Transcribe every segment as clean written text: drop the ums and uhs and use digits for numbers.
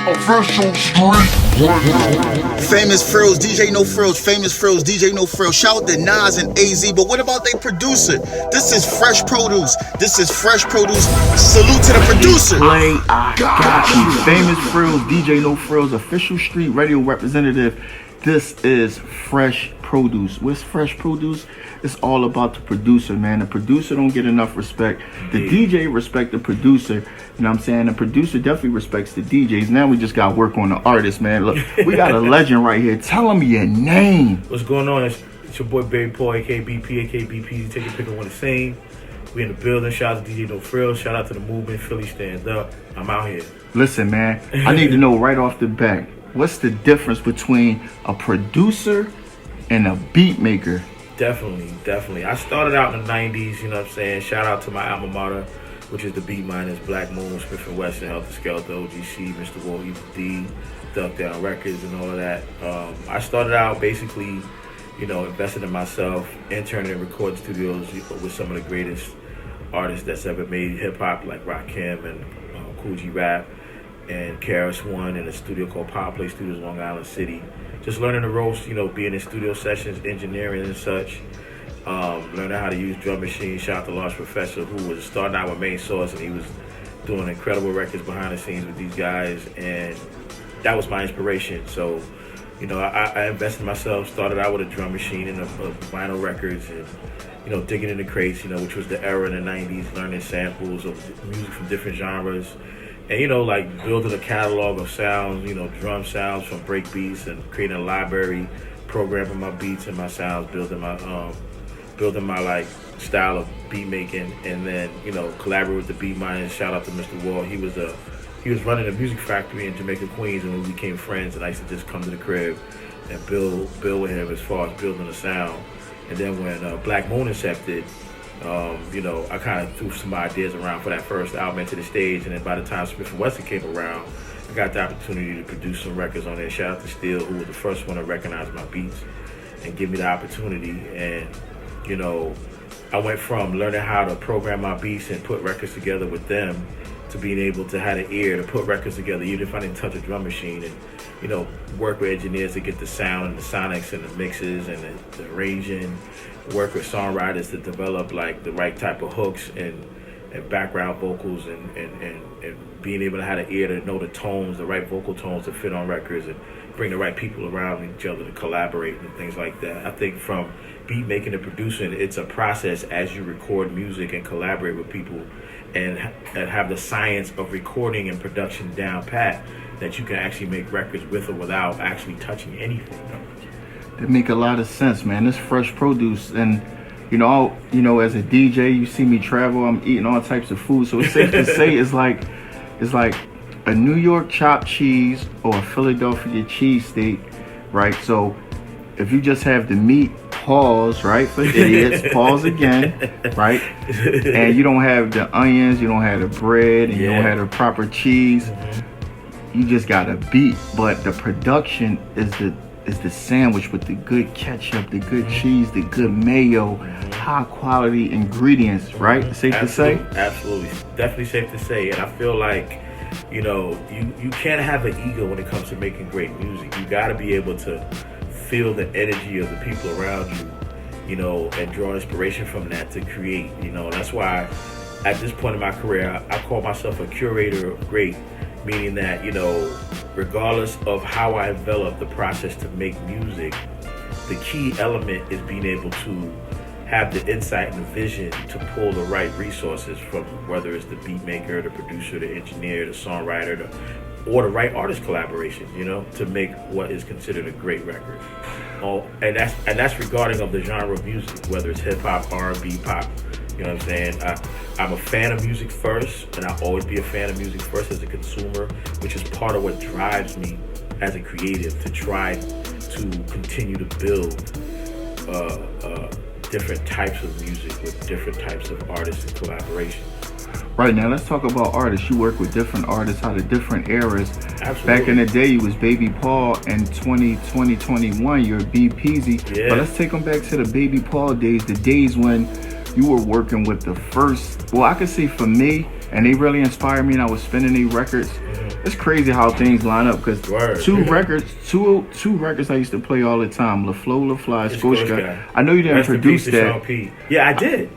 Official street radio. Famous Phresh, DJ No Phresh, Famous Phresh, DJ No Phresh. Shout out to Nas and AZ, but what about their producer? This is Fresh Produce. This is Fresh Produce. Salute to the producer. Play, I got you. Famous Phresh, DJ No Phresh, official street radio representative. This is Fresh Produce. What's Fresh Produce? It's all about the producer, man. The producer don't get enough respect. The DJ respect the producer. You know what I'm saying? The producer definitely respects the DJs. Now we just got to work on the artist, man. Look, we got a legend right here. Tell him your name. What's going on? It's your boy Baby Paul, aka BP, aka BP. You take a pick of one to sing. We in the building. Shout out to DJ No Phresh. Shout out to the movement. Philly stands up. I'm out here. Listen, man. I need to know right off the bat, what's the difference between a producer and a beat maker? Definitely. I started out in the 90s, you know what I'm saying? Shout out to my alma mater, which is the beatmnez, Black Moon, Smith & Wesson, Helter Skelter, OGC, Mr. Wall, Evil D, Duck Down Records, and all of that. I started out basically, you know, investing in myself, interning in recording studios with some of the greatest artists that's ever made hip-hop, like Rakim and Cool G Rap, and KRS-One in a studio called Power Play Studios, Long Island City. Just learning the ropes, you know, being in studio sessions, engineering and such. Learning how to use drum machines. Shout out to Large Professor, who was starting out with Main Source, and he was doing incredible records behind the scenes with these guys, and that was my inspiration. So, you know, I invested in myself, started out with a drum machine and a vinyl records, and, you know, digging in the crates, you know, which was the era in the 90s, learning samples of music from different genres. And, you know, like building a catalog of sounds, you know, drum sounds from break beats, and creating a library, programming my beats and my sounds, building my like style of beat making, and then, you know, collaborate with the beatmnez. Shout out to Mr. Wall. He was running a music factory in Jamaica, Queens, and we became friends. And I used to just come to the crib and build with him as far as building the sound. And then when Black Moon accepted, you know, I kind of threw some ideas around for that first album into the stage, and then by the time Smith & Wesson came around, I got the opportunity to produce some records on there. Shout out to Steele, who was the first one to recognize my beats and give me the opportunity. And, you know, I went from learning how to program my beats and put records together with them to being able to have an ear to put records together, even if I didn't touch a drum machine, and, you know, work with engineers to get the sound and the sonics and the mixes and the arranging, work with songwriters to develop like the right type of hooks and background vocals, and being able to have an ear to know the tones, the right vocal tones to fit on records, and bring the right people around each other to collaborate and things like that. I think from beat making to producing, it's a process as you record music and collaborate with people and have the science of recording and production down pat, that you can actually make records with or without actually touching anything. That make a lot of sense, man. This Fresh Produce, and you know, as a DJ, you see me travel. I'm eating all types of food, so it's safe to say it's like a New York chopped cheese or a Philadelphia cheesesteak, right? So if you just have the meat, pause, right? For idiots, pause again, right? And you don't have the onions, you don't have the bread, and you don't have the proper cheese. You just got a beat, but the production is the sandwich with the good ketchup, the good cheese, the good mayo, high quality ingredients, right? Safe to say? Absolutely. Definitely safe to say. And I feel like, you know, you can't have an ego when it comes to making great music. You got to be able to feel the energy of the people around you, you know, and draw inspiration from that to create. You know, that's why at this point in my career, I call myself a curator of great, meaning that, you know, regardless of how I develop the process to make music, the key element is being able to have the insight and the vision to pull the right resources from, whether it's the beat maker, the producer, the engineer, the songwriter, or the right artist collaboration, you know, to make what is considered a great record. And that's regarding of the genre of music, whether it's hip hop, R&B, pop. You know what I'm saying? I'm a fan of music first, and I'll always be a fan of music first as a consumer, which is part of what drives me as a creative to try to continue to build different types of music with different types of artists and collaborations. Right, now let's talk about artists. You work with different artists out of different eras. Absolutely. Back in the day, you was Baby Paul, and 2021, you're B Peasy. Yeah. But let's take them back to the Baby Paul days, the days when you were working with the first, well, I could say for me, and they really inspired me, and I was spinning their records. it's crazy how things line up because Word. two records I used to play all the time. LaFlo, LaFly, Scotia. I know you didn't Rest in produce peace to that. Sean P. Yeah, I did.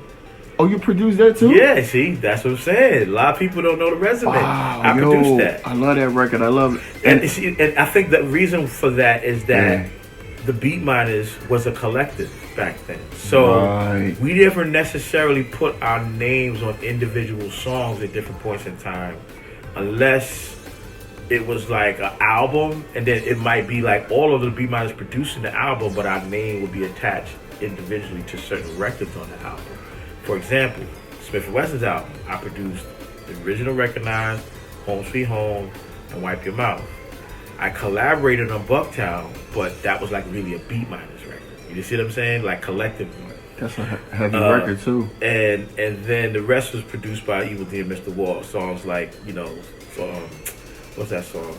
Oh, you produced that too? Yeah, see, that's what I'm saying. A lot of people don't know the resume. Wow, I produced that. I love that record. I love it. And, see, and I think the reason for that is that the beatmnez was a collective back then. So we never necessarily put our names on individual songs at different points in time unless it was like an album, and then it might be like all of the beatmnez producing the album, but our name would be attached individually to certain records on the album. For example, Smith & Wesson's album, I produced the original Recognize, Home Sweet Home, and Wipe Your Mouth. I collaborated on Bucktown, but that was like really a beatmnez record. You see what I'm saying? Like collectively. That's a heavy record too. And then the rest was produced by Evil D and Mr. Wall. Songs like, you know, what's that song?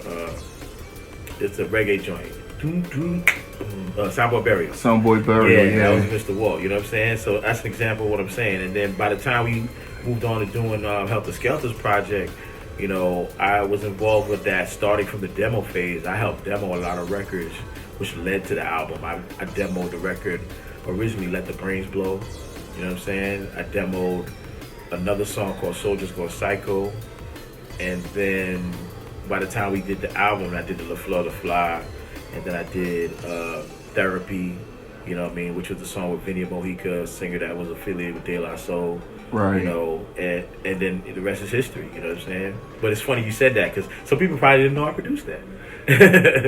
It's a reggae joint. Soundboy Burial. Soundboy Burial, yeah. That was Mr. Wall, you know what I'm saying? So that's an example of what I'm saying. And then by the time we moved on to doing Helter Skelter's project, you know, I was involved with that starting from the demo phase. I helped demo a lot of records, which led to the album. I demoed the record originally, Let the Brains Blow, you know what I'm saying? I demoed another song called Soldiers Go Psycho. And then by the time we did the album, I did the LaFlo LaFly. And then I did Therapy, you know what I mean, which was the song with Vinny Mojica, a singer that was affiliated with De La Soul. Right. You know, and then the rest is history, you know what I'm saying? But it's funny you said that because some people probably didn't know I produced that.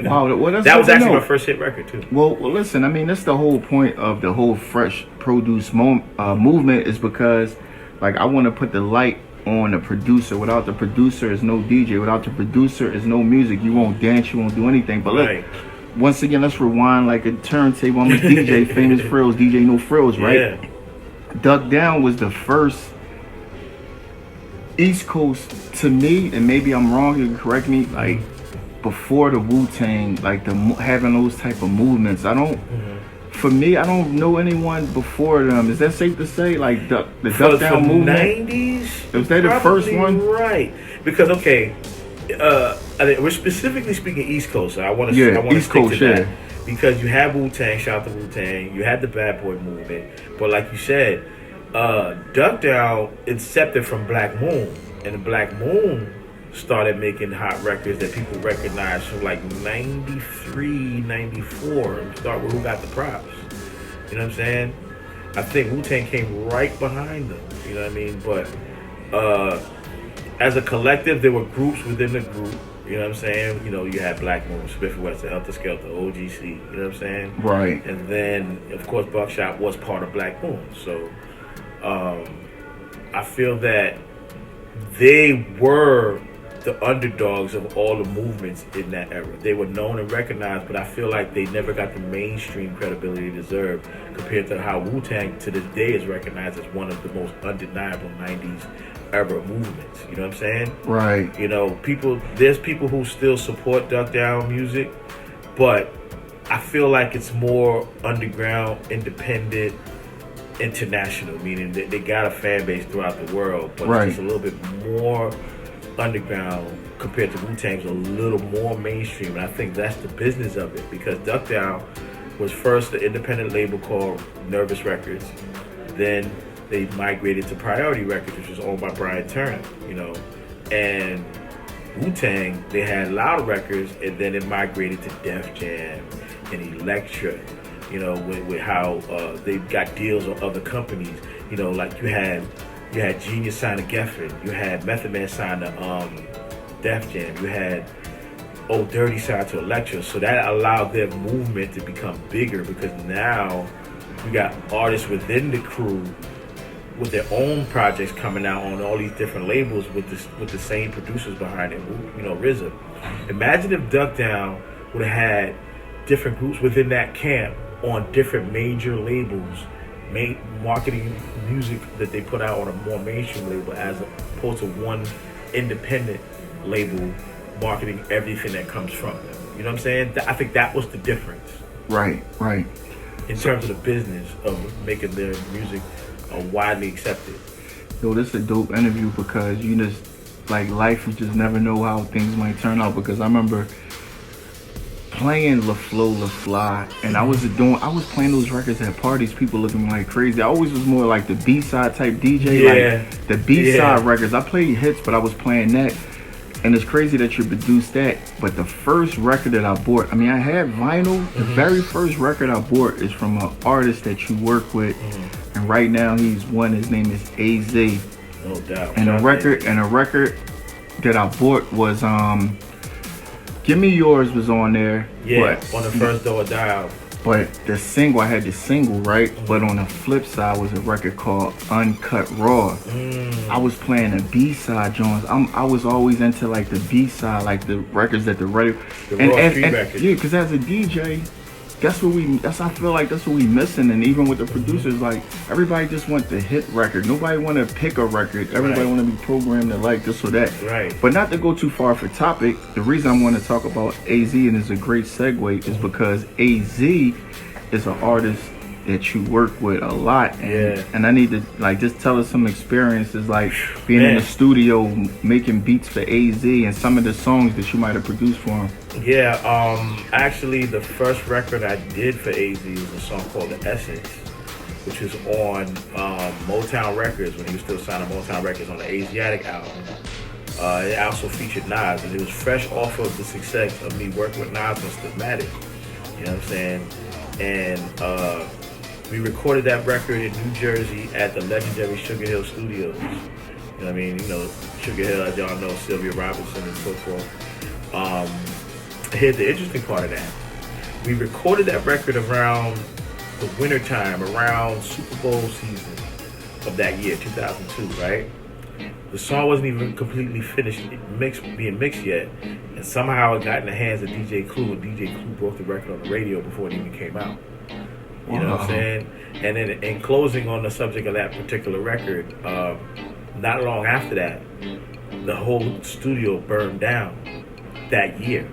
Wow, well, that was actually my first hit record too. Well, listen, I mean, that's the whole point of the whole Phresh produce movement is because, like, I want to put the light on the producer. Without the producer is no DJ. Without the producer is no music. You won't dance, you won't do anything. But look, once again, let's rewind like a turntable. I'm a DJ, Famous Frills, DJ No Frills, right? Yeah. Duck Down was the first East Coast, to me, and maybe I'm wrong, you can correct me, like before the Wu-Tang, like having those type of movements. For me, I don't know anyone before them. Is that safe to say? Like the Duck Down movement? 90s? Was that the first one? Right. Because, okay, I mean, we're specifically speaking East Coast, so I want to East stick Coast, to that. Because you had Wu-Tang, shout out to Wu-Tang, you had the Bad Boy movement, but like you said, Duck Down incepted from Black Moon, and the Black Moon started making hot records that people recognized from like 93, 94. Start with Who Got the Props. You know what I'm saying? I think Wu-Tang came right behind them. You know what I mean? But as a collective, there were groups within the group. You know what I'm saying? You know, you had Black Moon, Smith & Wesson, Helter Skelter, OGC. You know what I'm saying? Right. And then, of course, Buckshot was part of Black Moon. So I feel that they were the underdogs of all the movements in that era. They were known and recognized, but I feel like they never got the mainstream credibility they deserved compared to how Wu-Tang to this day is recognized as one of the most undeniable 90s era movements. You know what I'm saying? Right. You know, there's people who still support Duck Down music, but I feel like it's more underground, independent, international, meaning that they got a fan base throughout the world, but it's just a little bit more underground compared to Wu-Tang's a little more mainstream, and I think that's the business of it, because Duck Down was first an independent label called Nervous Records, then they migrated to Priority Records, which was owned by Brian Turner, you know, and Wu-Tang, they had Loud Records, and then it migrated to Def Jam and Elektra, you know, with how they got deals with other companies, you know, like you had Genius sign to Geffen, you had Method Man sign to Def Jam, you had Old Dirty sign to Elektra, so that allowed their movement to become bigger, because now we got artists within the crew with their own projects coming out on all these different labels with the same producers behind it, you know, RZA. Imagine if Duck Down would have had different groups within that camp on different major labels, marketing music that they put out on a more mainstream label as opposed to one independent label marketing everything that comes from them. You know what I'm saying? I think that was the difference. Right. In terms of the business of making their music widely accepted. Yo, this is a dope interview because you just like life, you just never know how things might turn out. Because I remember playing LaFlo LaFly, and I was playing those records at parties, people looking like crazy. I always was more like the B-side type DJ, like the B-side records. I played hits, but I was playing that. And it's crazy that you produced that. But the first record that I bought, I mean, I had vinyl. The very first record I bought is from an artist that you work with, and right now his name is AZ. No doubt. And a record that I bought was Give Me Yours was on there. Yeah, on the first Do or Die album. But the single, I had the single, right? But on the flip side was a record called Uncut Raw. I was playing the B-side joints. I was always into like the B-side, like the records that the radio. The raw street records. Yeah, because as a DJ, I feel like that's what we missing. And even with the producers, like everybody just want the hit record. Nobody want to pick a record. Everybody want to be programmed to like this or that. Right. But not to go too far for topic, the reason I want to talk about AZ, and it's a great segue, is because AZ is an artist that you work with a lot, and I need to like just tell us some experiences, like being in the studio making beats for AZ and some of the songs that you might have produced for him. Yeah, actually the first record I did for AZ was a song called The Essence, which is on Motown Records when he was still signing Motown Records on the Asiatic album. It also featured Nas, and it was fresh off of the success of me working with Nas on Stillmatic. You know what I'm saying? And we recorded that record in New Jersey at the legendary Sugar Hill Studios. You know what I mean? You know, Sugar Hill, as y'all know, Sylvia Robinson and so forth. Here's the interesting part of that. We recorded that record around the wintertime, around Super Bowl season of that year, 2002, right? The song wasn't even completely finished, being mixed yet, and somehow it got in the hands of DJ Clue, and DJ Clue broke the record on the radio before it even came out. You know what I'm saying? And then in closing on the subject of that particular record, not long after that, the whole studio burned down that year.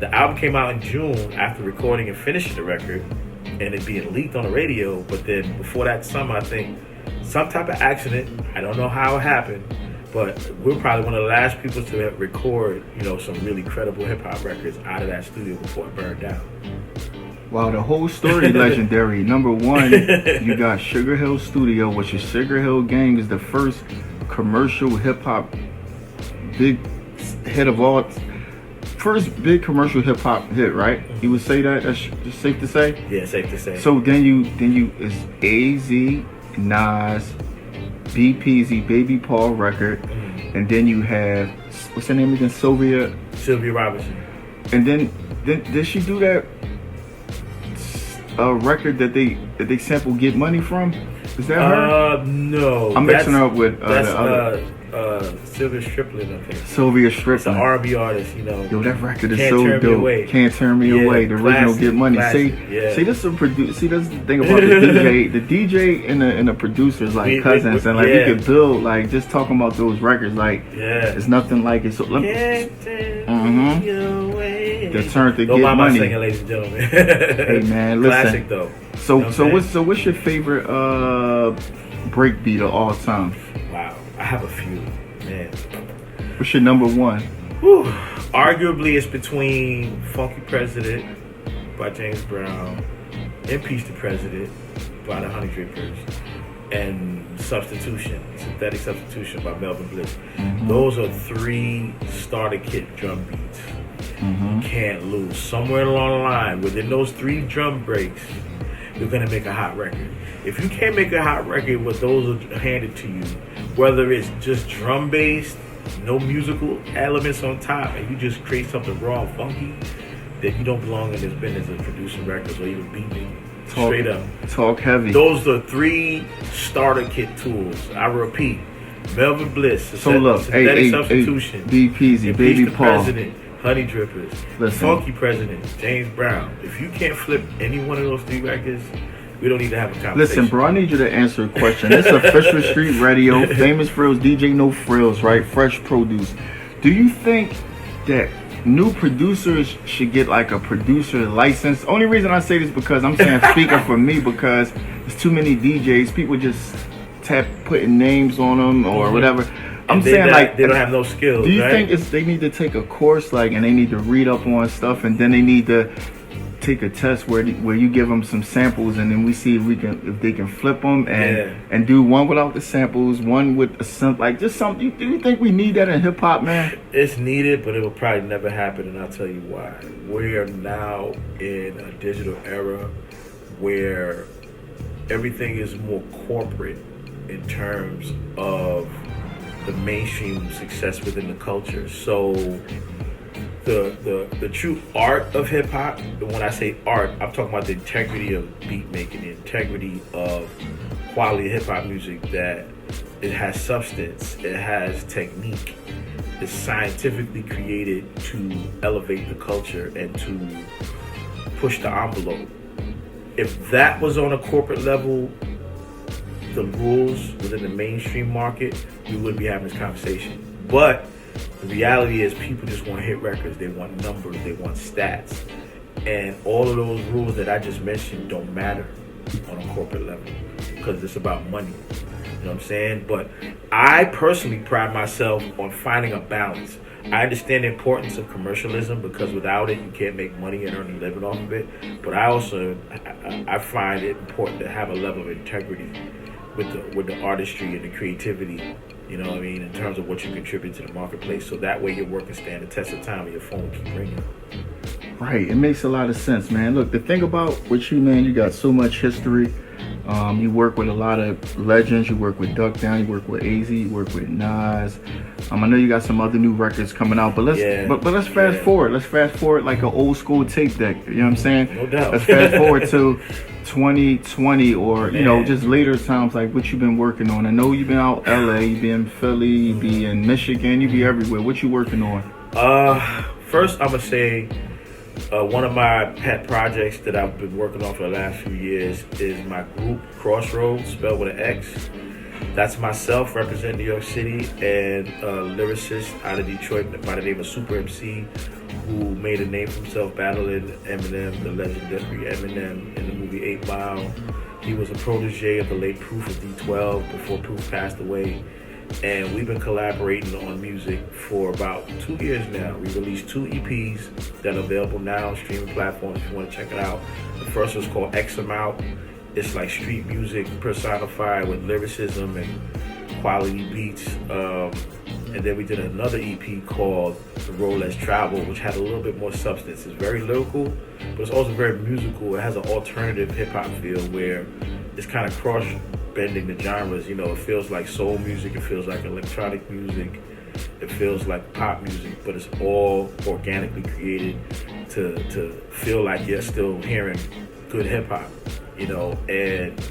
The album came out in June after recording and finishing the record and it being leaked on the radio, but then before that summer, I think, some type of accident, I don't know how it happened, but we're probably one of the last people to record, you know, some really credible hip-hop records out of that studio before it burned down. Wow, the whole story legendary. Number one, you got Sugar Hill Studio, which is Sugar Hill Gang is the first commercial hip-hop big hit of all. First big commercial hip-hop hit, right? You would say that? That's just safe to say? Yeah, safe to say. So then you is AZ, Nas, BPZ, Baby Paul record, and then you have, what's her name again? Sylvia Robinson. And then did she do that record that they sample Get Money from? Is that her? No. I'm mixing her up with the other. Sylvia Strickland, I think. Sylvia Strickland. It's an R&B artist, you know. Yo, that record is Can't so Turn Me dope. Away. Can't Turn Me Away. The original Classic, Get Money. classic, See, that's the thing about the DJ. The DJ and the producers like cousins, and like we could build like just talking about those records. Like, it's nothing like it. So let me. The turn to Don't Get mind my Money. singing, ladies and gentlemen. Hey man, listen. Classic though. So what's your favorite break beat of all time? Wow, I have a few, man. What's your number one? Whew. Arguably, it's between Funky President by James Brown, Impeach the President by the Honey Drippers, and Synthetic Substitution by Melvin Bliss. Those are three starter kit drum beats. You can't lose. Somewhere along the line, within those three drum breaks, you're gonna make a hot record. If you can't make a hot record with those handed to you, whether it's just drum based, no musical elements on top, and you just create something raw and funky, then you don't belong in this business of producing records or even beating. Straight up. Talk heavy. Those are three starter kit tools. I repeat, Melvin Bliss, Synthetic Substitution, BPZ, Baby Paul, President, Honey Drippers, Funky President, James Brown. If you can't flip any one of those three records, we don't need to have a conversation. Listen, bro, I need you to answer a question. This is Official Street Radio, Famous Frills, DJ No Frills, right? Fresh Produce. Do you think that new producers should get like a producer license? Only reason I say this because I'm saying speaking for me, because there's too many DJs. People just putting names on them or whatever. I'm saying like they don't have no skills. Do you right? think they need to take a course like, and they need to read up on stuff, and then they need to take a test where you give them some samples, and then we see if they can flip them and do one without the samples, one with a sample, like just something. Do you think we need that in hip hop, man? It's needed, but it will probably never happen, and I'll tell you why. We are now in a digital era where everything is more corporate in terms of the mainstream success within the culture. So the true art of hip hop, and when I say art, I'm talking about the integrity of beat making, the integrity of quality hip hop music, that it has substance, it has technique, it's scientifically created to elevate the culture and to push the envelope. If that was on a corporate level, the rules within the mainstream market, we wouldn't be having this conversation. But the reality is people just want hit records, they want numbers, they want stats. And all of those rules that I just mentioned don't matter on a corporate level because it's about money. You know what I'm saying? But I personally pride myself on finding a balance. I understand the importance of commercialism because without it, you can't make money and earn a living off of it. But I also, I find it important to have a level of integrity with the artistry and the creativity, you know what I mean, in terms of what you contribute to the marketplace. So that way your work can stand the test of time and your phone will keep ringing. Right, it makes a lot of sense, man. Look, the thing about with you, man, you got so much history. You work with a lot of legends. You work with Duck Down. You work with AZ. You work with Nas. I know you got some other new records coming out, but let's fast forward. Let's fast forward like an old school tape deck. You know what I'm saying? No doubt. Let's fast forward to 2020 or you know just later times, like what you've been working on. I know you've been out LA, you be in Philly, you be in Michigan, you be everywhere. What you working on? First I'm gonna say one of my pet projects that I've been working on for the last few years is my group Crossroads, spelled with an X. That's myself representing New York City and a lyricist out of Detroit by the name of Super MC, who made a name for himself battling Eminem, the legendary Eminem, in the movie 8 Mile. He was a protege of the late Proof of D12 before Proof passed away. And we've been collaborating on music for about 2 years now. We released 2 EPs that are available now on streaming platforms if you want to check it out. The first was called X Amount. It's like street music personified with lyricism and quality beats. And then we did another EP called The Road Less Traveled, which had a little bit more substance. It's very lyrical, but it's also very musical. It has an alternative hip-hop feel where it's kind of cross-bending the genres. You know, it feels like soul music, it feels like electronic music, it feels like pop music, but it's all organically created to feel like you're still hearing good hip-hop, you know. And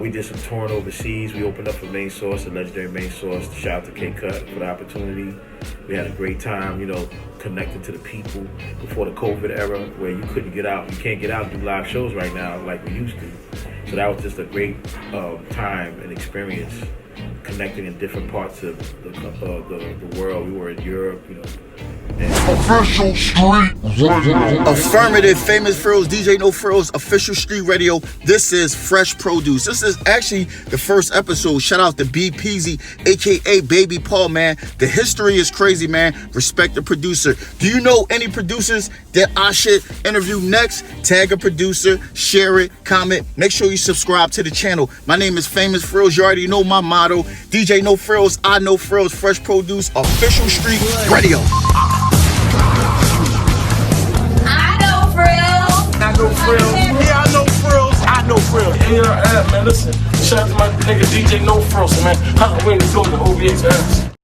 we did some touring overseas. We opened up for Main Source, a legendary Main Source. Shout out to K-Cut for the opportunity. We had a great time, you know, connecting to the people before the COVID era where you couldn't get out. You can't get out and do live shows right now like we used to. So that was just a great time and experience connecting in different parts of the world. We were in Europe, you know. Official Street Radio. Affirmative, Famous Phresh, DJ No Phresh, Official Street Radio. This is Phresh Produce. This is actually the first episode. Shout out to B Peasy, aka Baby Paul, man. The history is crazy, man. Respect the producer. Do you know any producers that I should interview next? Tag a producer, share it, comment. Make sure you subscribe to the channel. My name is Famous Phresh. You already know my motto. DJ No Phresh, I know Phresh, Phresh Produce, Official Street Radio. I know Phresh. Yeah, I know Phresh. I know Phresh. Yeah, man, listen. Shout out to my nigga DJ No Phresh, man. We ain't go to OVHS.